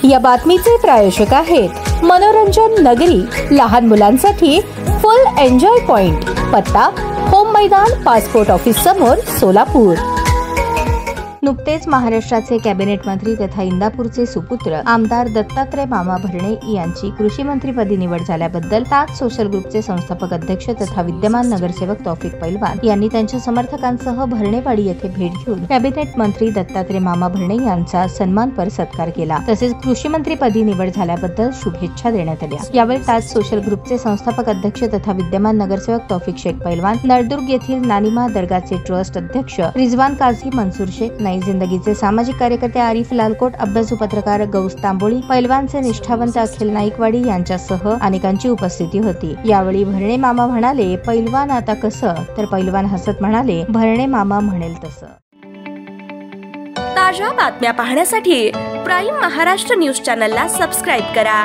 या बातमीचे प्रायोजक आहेत मनोरंजन नगरी, लहान मुलांसाठी फुल एन्जॉय पॉइंट, पत्ता होम मैदान, पासपोर्ट ऑफिस समोर, सोलापूर। नुकतेच महाराष्ट्राचे कॅबिनेट मंत्री तथा इंदापूरचे सुपुत्र आमदार दत्तात्रय मामा भरणे यांची कृषी मंत्रीपदी निवड झाल्याबद्दल ताज सोशल ग्रुपचे संस्थापक अध्यक्ष तथा विद्यमान नगरसेवक तौफिक पैलवान यांनी त्यांच्या समर्थकांसह भरणेवाडी येथे भेट घेऊन कॅबिनेट मंत्री दत्तात्रय मामा भरणे यांचा सन्मानपर सत्कार केला। तसेच कृषी मंत्रीपदी निवड झाल्याबद्दल शुभेच्छा देण्यात आल्या। यावेळी ताज सोशल ग्रुपचे संस्थापक अध्यक्ष तथा विद्यमान नगरसेवक तौफिक शेख पैलवान, नळदुर्ग येथील नानिमा दर्गाचे ट्रस्ट अध्यक्ष रिजवान काझी, मनसूर शेख, नई जिंदगीचे सामाजिक कार्यकर्ते आरिफ लालकोट, अभ्यासू पत्रकार गौस तांबोळी, पैलवानचे निष्ठावंत अखिल नाईकवाडी यांच्यासह अनेकांची उपस्थिती होती। यावेळी भरणे मामा म्हणाले, पैलवान आता कसं, तर पैलवान हसत म्हणाले, भरणे मामा म्हणेल तसं। ताज्या बातम्या पाहण्यासाठी प्राईम महाराष्ट्र न्यूज चॅनलला सबस्क्राईब करा।